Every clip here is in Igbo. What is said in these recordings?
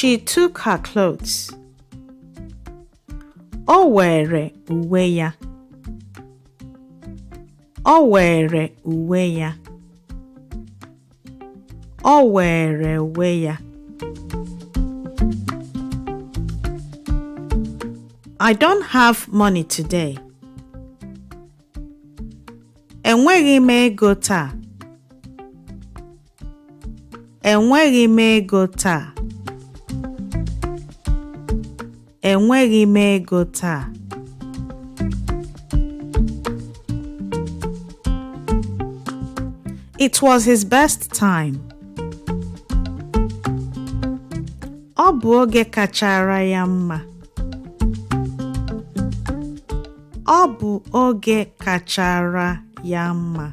She took her clothes. O were uwe ya. O were uwe ya. O were uwe ya. I don't have money today. Enweghị m ego taa. Enweghị m ego taa. Enweghị m ego taa. It was his best time. Ọ bụ oge kachara ya mma. Ọ bụ oge kachara ya mma.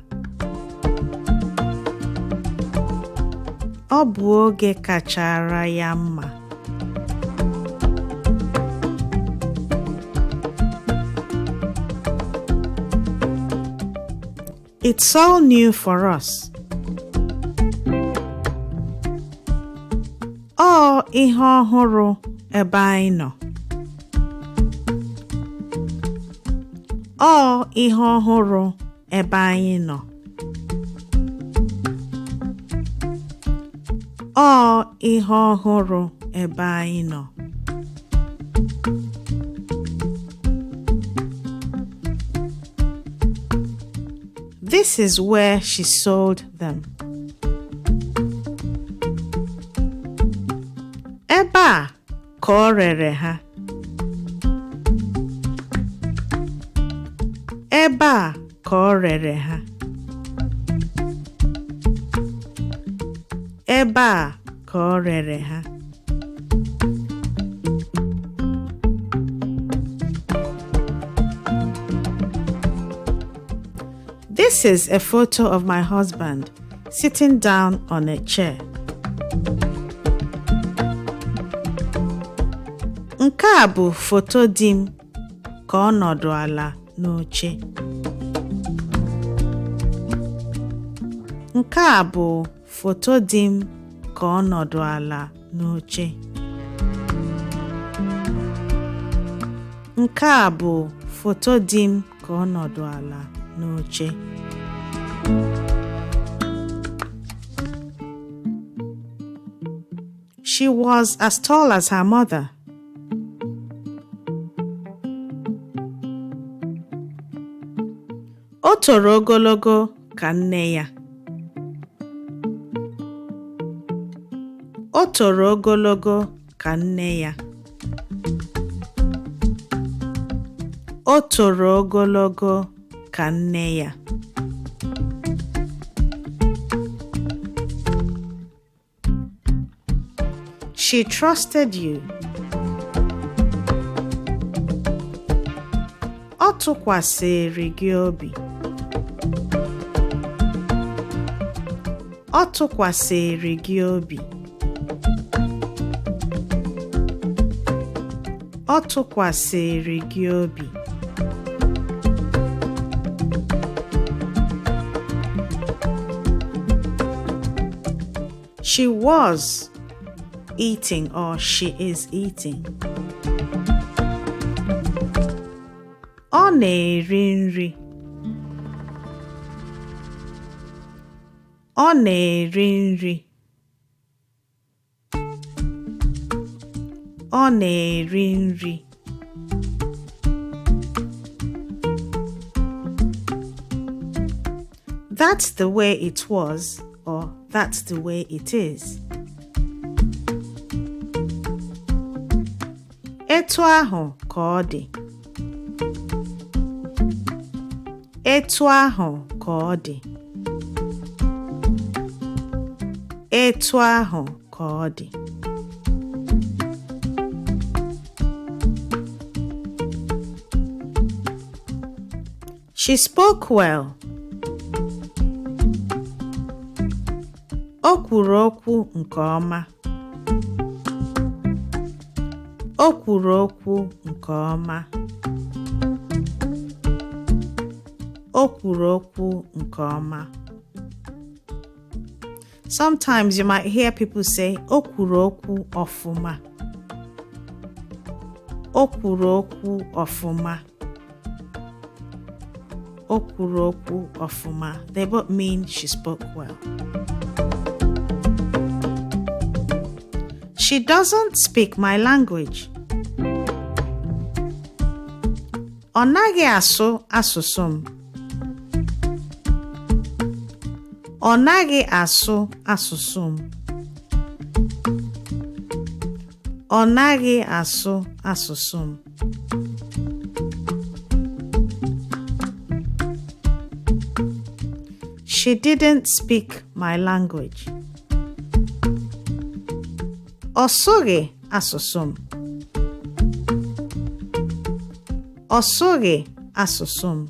Ọ bụ oge kachara ya mma. It's all new for us. Ọ ihe ọhụrụ ebe anyị nọ. Ọ ihe ọhụrụ ebe anyị nọ. Ọ ihe ọhụrụ ebe anyị nọ. This is where she sold them. Ebe a ka ọ rere ha. Ebe a ka ọ rere ha. Ebe a ka ọ rere ha. This is a photo of my husband sitting down on a chair. Nke a bụ foto di m ka ọ nọdụ ala n'oche. Nke a bụ foto di m ka ọ nọdụ ala n'oche. Nke a bụ foto di m ka ọ nọdụ ala n'oche. She was as tall as her mother. O toro ogologo ka nne ya. O toro ogologo ka nne ya. O toro ogologo ka nne ya. She trusted you. Ọ tụkwasịrị gị obi. Ọ tụkwasịrị gị obi. Ọ tụkwasịrị gị obi. She was eating or she is eating. Ọ na-eri nri. Ọ na-eri nri. Ọ na-eri nri. That's the way it was, or that's the way it is. Etu ahụ ka ọ dị. Etu ahụ ka ọ dị. Etu ahụ ka ọ dị. She spoke well. O kwuru okwu nke ọma. O kwuru okwu nke ọma. O kwuru okwu nke ọma. Sometimes you might hear people say, "O kwuru okwu ọfụma." O kwuru okwu ọfụma. O kwuru okwu ọfụma. They both mean she spoke well. She doesn't speak my language. Ọ naghị asụ asụsụ m. Ọ naghị asụ asụsụ m. Ọ naghị asụ asụsụ m. She didn't speak my language. Ọ sụghị asụsụ m. Ọ sụghị asụsụ m.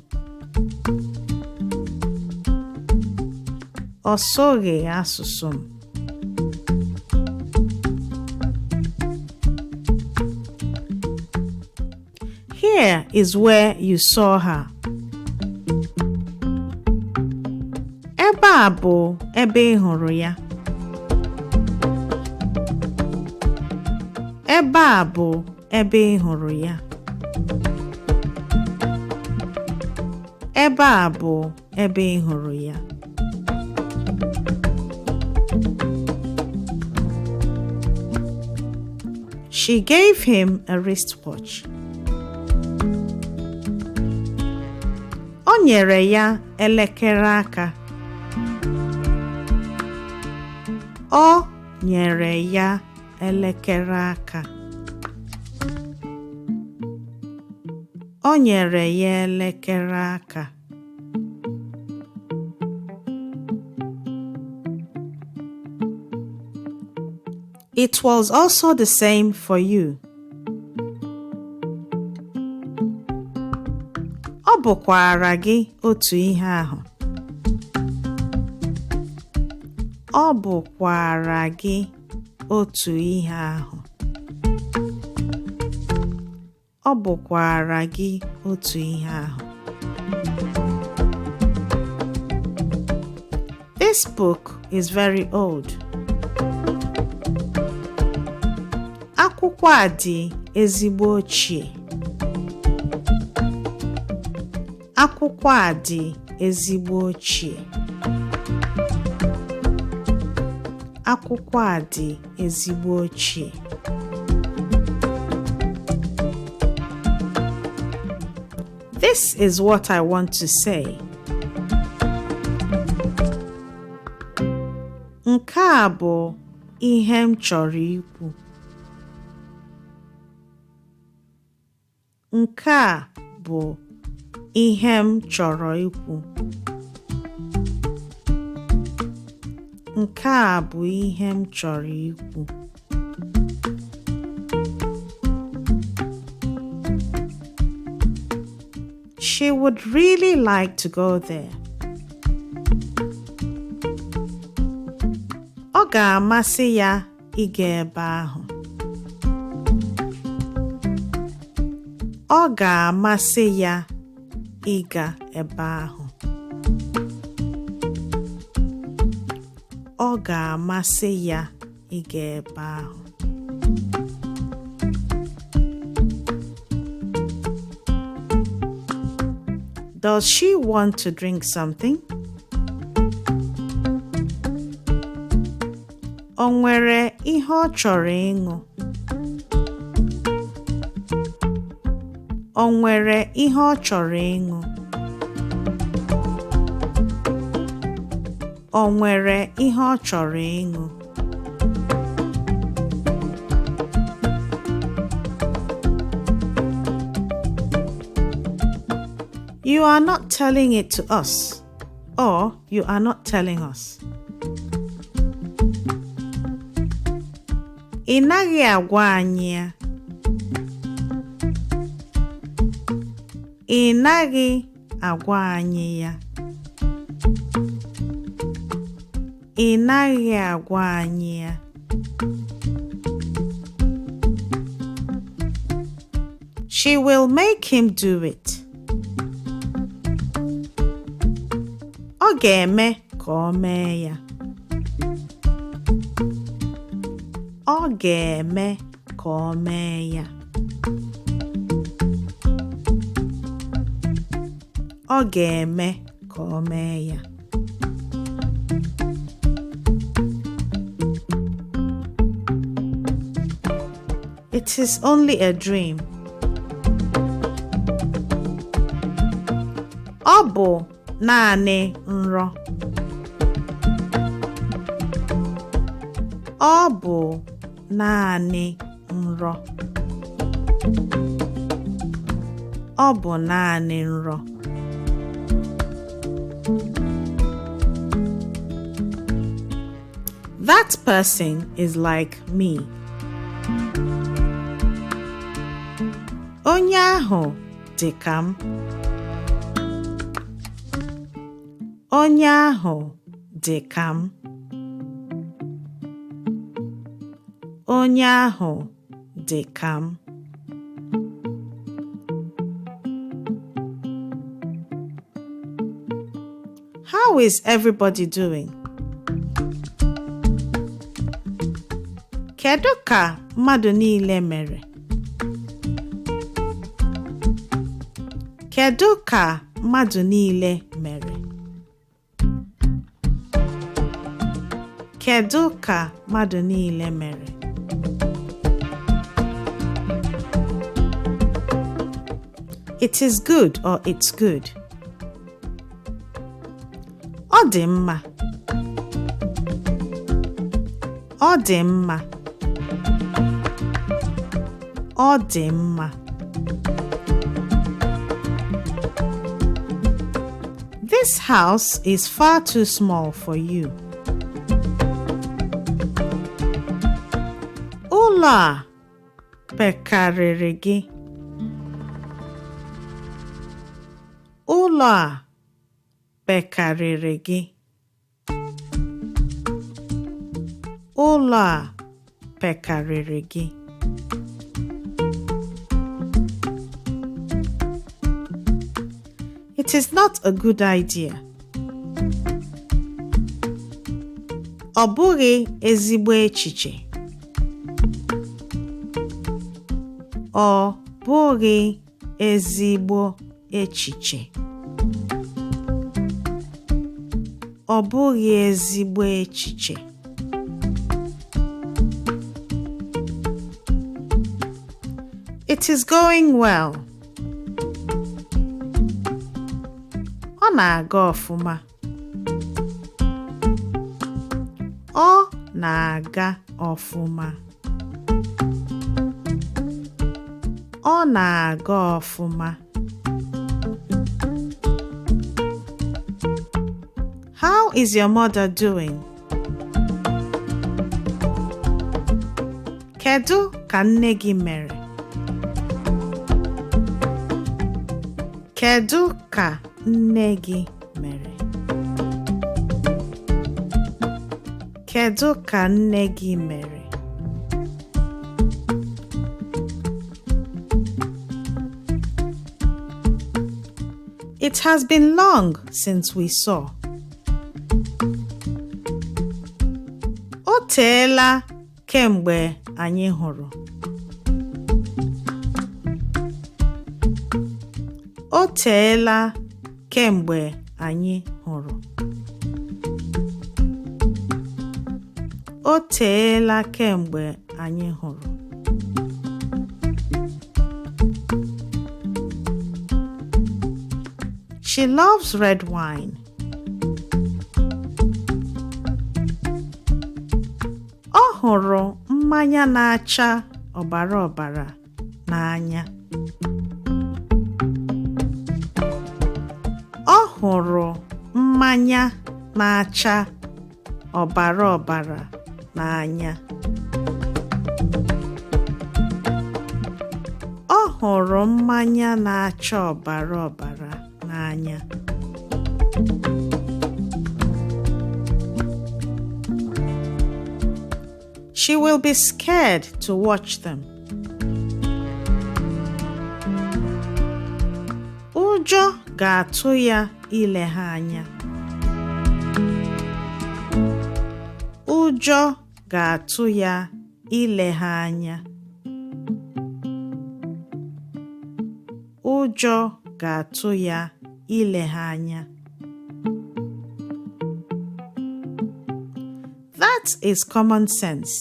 Ọ sụghị asụsụ m. Here is where you saw her. Ebe a bụ ebe ị hụrụ ya. Ebe a bụ ebe ị hụrụ ya. Ebe a bụ ebe ị hụrụ ya. She gave him a wristwatch. O nyere ya elekere aka. O nyere ya elekere aka. O nyere ya elekere aka. It was also the same for you. Ọ bụkwara gị otu ihe ahụ. Ọ bụkwara gị otu ihe ahụ. Ọ bụkwara gị otu ihe ahụ. This book is very old. Akwụkwọ a dị ezigbo ochie. Akwụkwọ a dị ezigbo ochie. Akwụkwọ a dị ezigbo ochie. This is what I want to say. Nke a bụ ihe m chọrọ ikwu. Nke a bụ ihe m chọrọ ikwu. Nke a bụ ihe m chọrọ ikwu. She would really like to go there. Ọ ga-amasị ya ịga ebe ahụ. Ọ ga-amasị ya ịga ebe ahụ. Ọ ga-amasị ya ịga ebe ahụ. Does she want to drink something? O nwere ihe ọ chọrọ ịṅụ? O nwere ihe ọ chọrọ ịṅụ? O nwere ihe ọ chọrọ ịṅụ? You are not telling it to us, or you are not telling us. Ị naghị agwa anyị ya. Ị naghị agwa anyị ya. Ị naghị agwa anyị ya. She will make him do it. Ọ ga-eme ka o mee ya. Ọ ga-eme ka o mee ya. Ọ ga-eme ka o mee ya. It is only a dream. Ọ bụ naanị nrọ. Ọ bụ naanị nrọ. Ọ bụ naanị nrọ. That person is like me. Onye ahụ dị ka m. Onye ahụ dị ka m. Onye ahụ dị ka m. How is everybody doing? Kedu ka mmadụ niile mere? Kedu ka mmadụ niile mere? Kedu ka mmadụ niile mere? It is good or it's good. Ọ dị mma. Ọ dị mma. Ọ dị mma. This house is far too small for you. Ụlọ a pekarịrị gị. Ụlọ a pekarịrị gị. Ụlọ a pekarịrị gị. It is not a good idea. Ọ bụghị ezigbo echiche. Ọ bụghị ezigbo echiche. Ọ bụghị ezigbo echiche. It is going well. Ọ na-aga ọfụma. Ọ na-aga ọfụma. Ọ na-aga ọfụma. How is your mother doing? Kedu ka nne gị mere? Kedu ka nne gị mere? Kedu ka nne gị mere? It has been long since we saw. O teela kemgbe anyị hụrụ. O teela kemgbe anyị hụrụ. O teela kemgbe anyị hụrụ. She loves red wine. Ọ hụrụ mmanya na-acha ọbara ọbara n'anya. Ọ hụrụ mmanya na-acha ọbara ọbara n'anya. Ọ hụrụ mmanya na-acha ọbara ọbara n'anya. She will be scared to watch them. Ụjọ ga-atụ ya ile ha anya. Ụjọ ga-atụ ya ile ha anya. Ụjọ ga-atụ ya ile ha anya. That is common sense.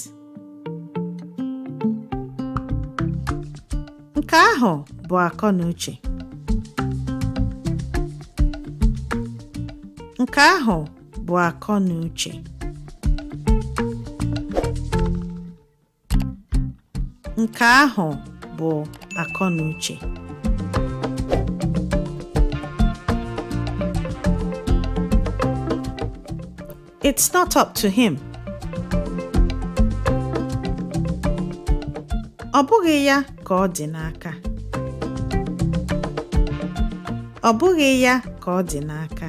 Nke ahụ bụ akọnuche. Nke ahụ bụ akọnuche. Nke ahụ bụ akọnuche. It's not up to him. Ọ bụghị ya ka ọ dị n'aka. Ọ bụghị ya ka ọ dị n'aka.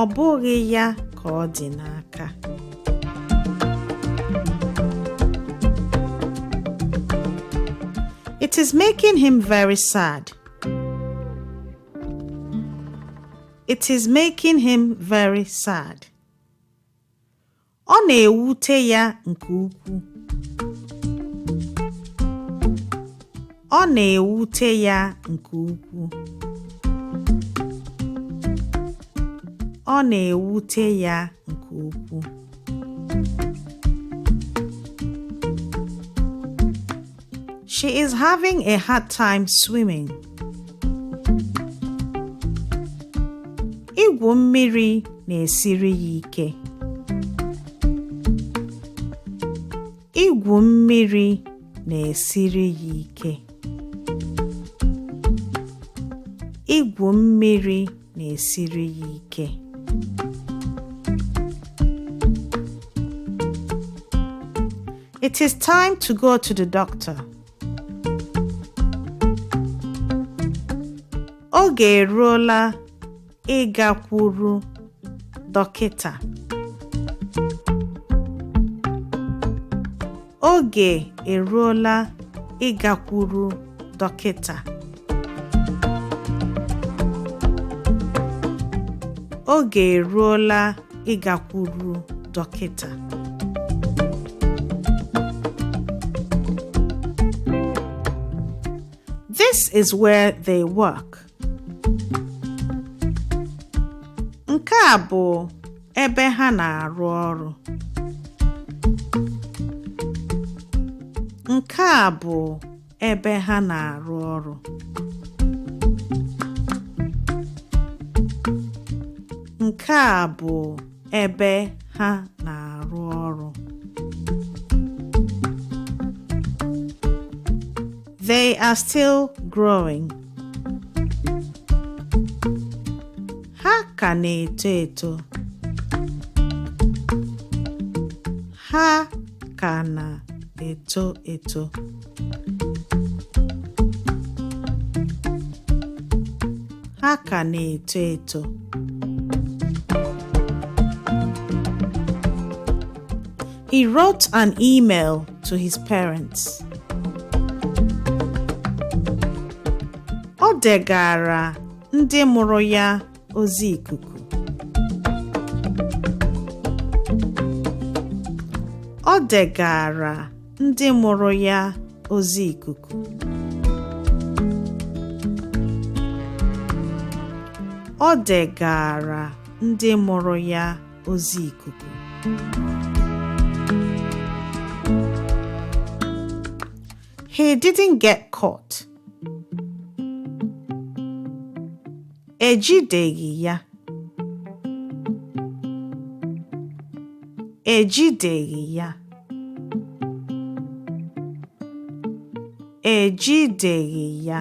Ọ bụghị ya ka ọ dị n'aka. It is making him very sad. It is making him very sad. Ọ na-ewute ya nke ukwuu. Ọ na-ewute ya nke ukwuu. Ọ na-ewute ya nke ukwuu. She is having a hard time swimming. Igwu mmiri na-esiri ya ike. Igwu mmiri na-esiri ya ike. Igwu mmiri na-esiri ya ike. It is time to go to the doctor. Oge eruola ịgakwuru dọkịta. Oge eruola ịgakwuru dọkịta. Oge eruola ịgakwuru dọkịta. This is where they work. Nke a bụ ebe ha na-arụ ọrụ. Nke a bụ ebe ha na-arụ ọrụ. Nke a bụ ebe ha na-arụ ọrụ. They are still growing. Ha ka na-eto eto. Ha ka na-eto eto. Ha ka na-eto eto. He wrote an email to his parents. Ọ degara ndị mụrụ ya ozi ikuku. Ọ degara ndị mụrụ ya ozi ikuku. Ọ degara ndị mụrụ ya ozi ikuku. He didn't get caught. Ejideghị ya. Ejideghị ya. Ejideghị ya.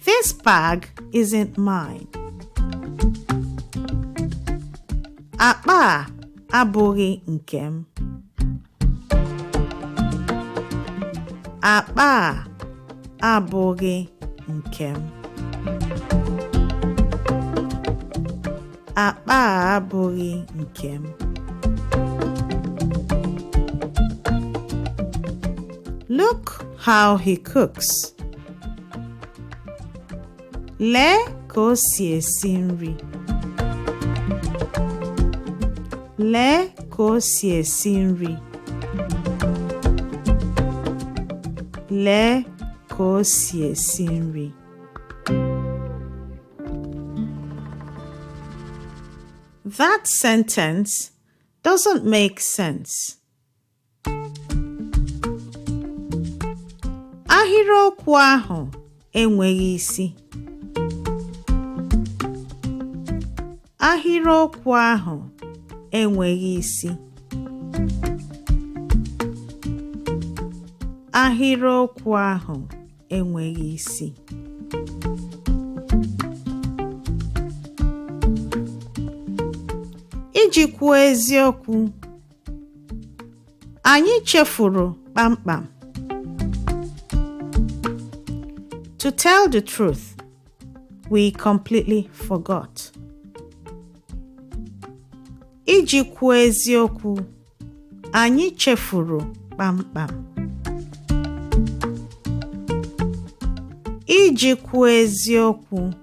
This bag isn't mine. Akpa a abụghị nke m. Akpa a abụghị nke m. Akpa a abụghị nke m. Look how he cooks. Lee ka o si esi nri. Lee ka o si esi nri. Lee ka o si esi nri. That sentence doesn't make sense. Ahịrịokwu ahụ enweghị isi. Ahịrịokwu ahụ enweghị isi. Ahịrịokwu ahụ enweghị isi. Iji kwuo eziokwu, anyị chefuru kpamkpam. To tell the truth, we completely forgot. Iji kwuo eziokwu, anyị chefuru kpamkpam. Iji kwuo eziokwu,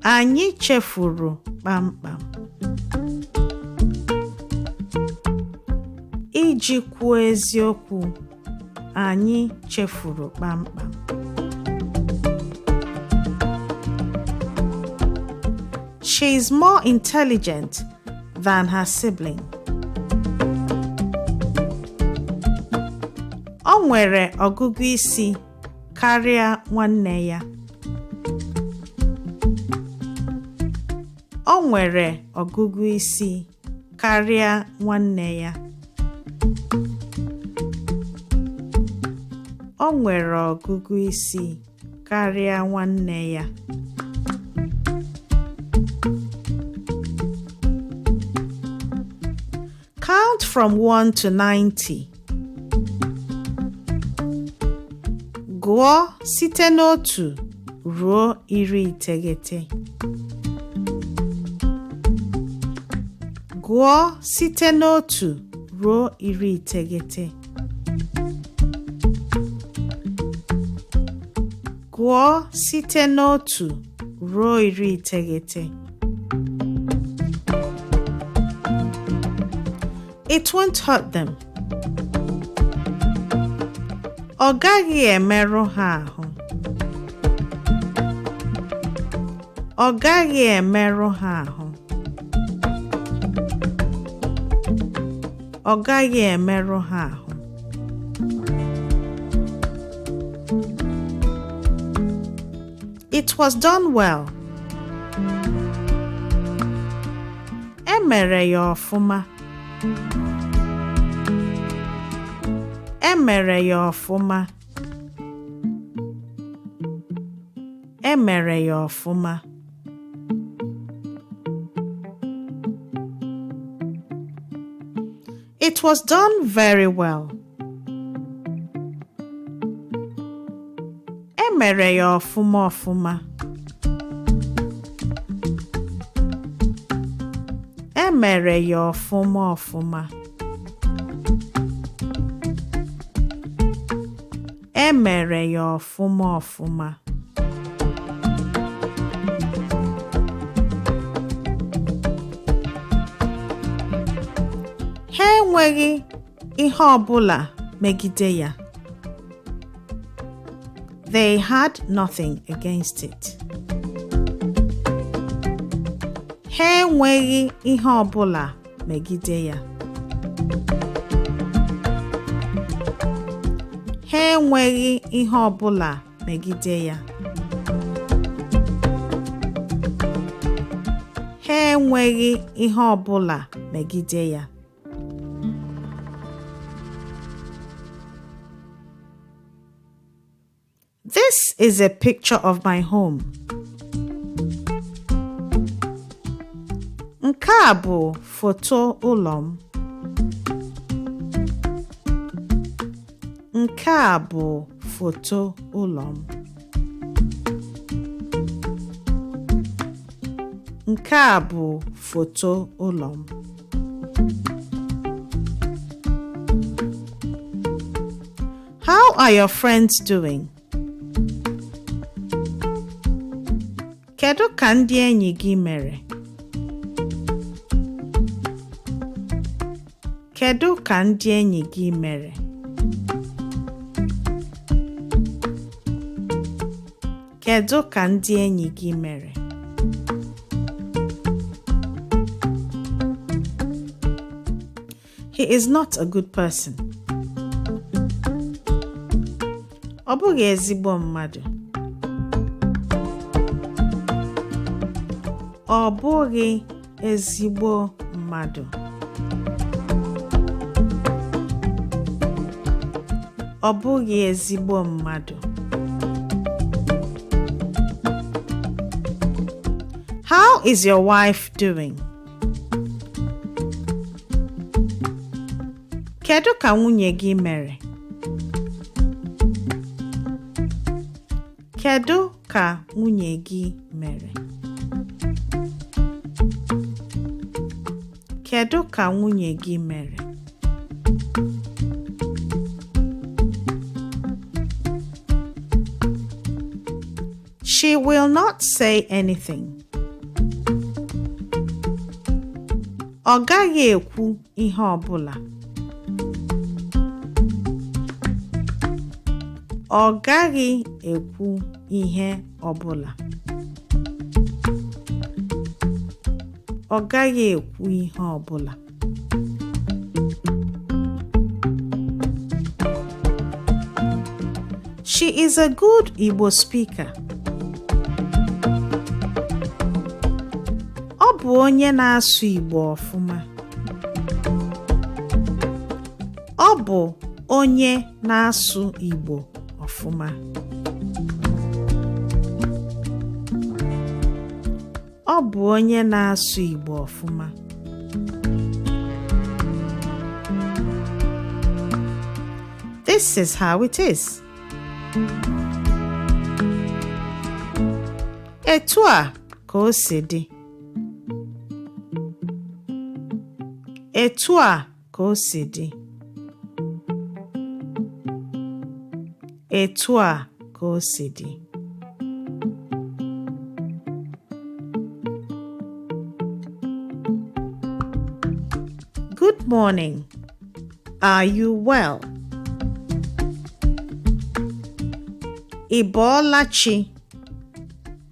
anyị chefuru kpamkpam. Iji kwuo eziokwu, anyị chefuru kpamkpam. She is more intelligent than her sibling. O nwere ọgụgụ isi karịa nwanne ya. O nwere ọgụgụ isi karịa nwanne ya. O nwere ọgụgụ isi karịa nwanne ya. Count from 1 to 90. Gụọ site n'otu ruo 90. Gụọ site n'otu ruo 90. Gụọ site n'otu ruo 90. It won't hurt them. Ọ gaghị emerụ ha ahụ. Ọ gaghị emerụ ha ahụ. Ọ gaghị emerụ ha ahụ. It was done well. E mere ya ọfụma. E mere ya ọfụma. E mere ya ọfụma. It was done very well. E mere ya ọfụma ọfụma. E mere ya ọfụma ọfụma. E mere ya ọfụma ọfụma. Ha enweghị ihe ọbụla megide ya. They had nothing against it. Ha enweghị ihe ọbụla megide ya. Ha enweghị ihe ọbụla megide ya. Ha enweghị ihe ọbụla megide ya. This is a picture of my home. Nke a bụ foto ụlọ m. Nke a bụ foto ụlọ m. Nke a bụ foto ụlọ m. How are your friends doing? Kedu ka ndị enyi gị mere? Kedu ka ndị enyi gị mere? Kedu ka ndị enyi gị mere? He is not a good person. Ọ bụghị ezigbo mmadụ. Ọ bụghị ezigbo mmadụ. Ọ bụghị ezigbo mmadụ. How is your wife doing? Kedu ka nwunye gị mere? Kedu ka nwunye gị mere? Kedu ka nwunye gị mere? She will not say anything. Ọ gaghị ekwu ihe ọ bụla. Ọ gaghị ekwu ihe ọ bụla. Ọ gaghị ekwu ihe ọ bụla. She is a good Igbo speaker. Ọ bụ onye na-asụ Igbo ọfụma. Ọ bụ onye na-asụ Igbo ọfụma. Ọ bụ onye na-asụ Igbo ọfụma. This is how it is. Etu a ka o si dị. Etu a ka o si dị. Etu a ka o si dị. Good morning. Are you well? Ị bọọla chi?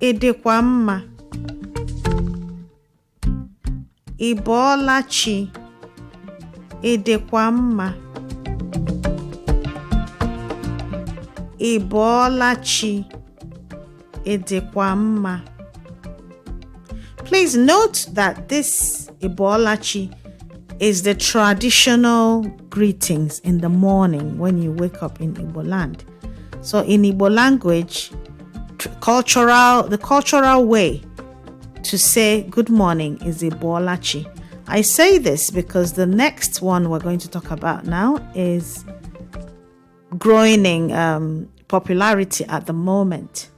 Ị dịkwa mma? Ị bọọla chi? Ị dịkwa mma? Ị bọọla chi? Ị dịkwa mma? Please note that this Ị bọọla chi is the traditional greetings in the morning when you wake up in Igbo land. So in Igbo language, the cultural way to say good morning is Ị bọọla chi. I say this because the next one we're going to talk about now is growing in popularity at the moment.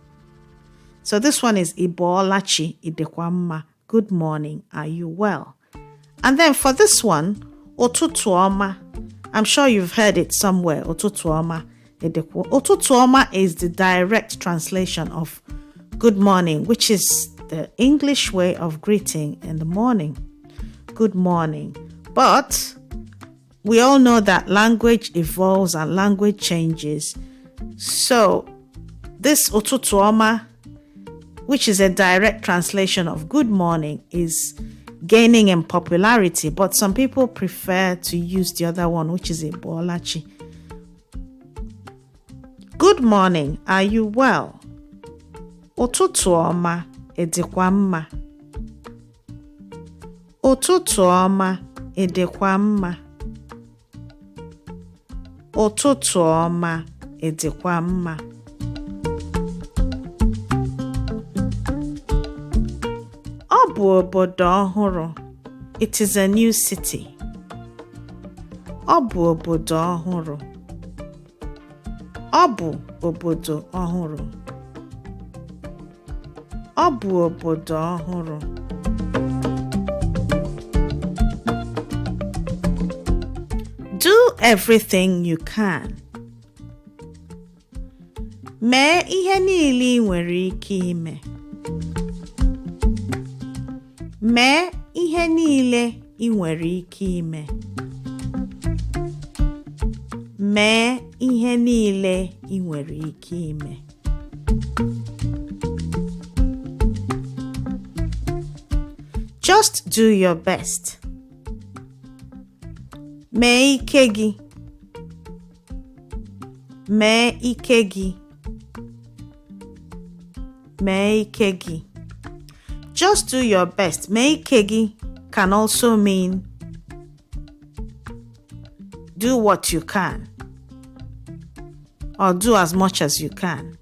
So this one is Ị bọọla chi, Ị dịkwa mma. Good morning, are you well? And then for this one, ụtụtụ ọma. I'm sure you've heard it somewhere. Ụtụtụ ọma. Ụtụtụ ọma is the direct translation of good morning, which is the English way of greeting in the morning. Good morning. But we all know that language evolves and language changes. So this ụtụtụ ọma, which is a direct translation of good morning, is gaining in popularity, but some people prefer to use the other one, which is Ị bọọla chi. Good morning, are you well? Ụtụtụ ọma, ị dịkwa mma? Ụtụtụ ọma, ị dịkwa mma? Ụtụtụ ọma, ị dịkwa mma? Ọ bụ obodo ọhụrụ. It is a new city. Ọ bụ obodo ọhụrụ. Ọ bụ obodo ọhụrụ. Ọ bụ obodo ọhụrụ. Do everything you can. Mee ihe niile ị nwere ike ime. Mee ihe niile ị nwere ike ime. Mee ihe niile ị nwere ike ime. Just do your best. Mee ike gị. Mee ike gị. Mee ike gị. Just do your best. Mee ike gị can also mean do what you can or do as much as you can.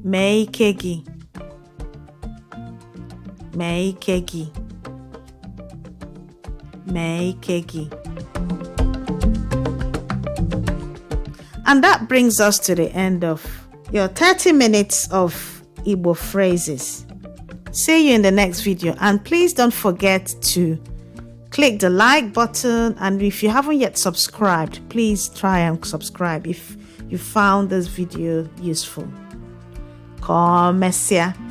Mee ike gị. Mee ike gị. Mee ike gị. And that brings us to the end of your 30 minutes of Igbo phrases. See you in the next video, and please don't forget to click the like button, and if you haven't yet subscribed, please try and subscribe if you found this video useful. Conversational.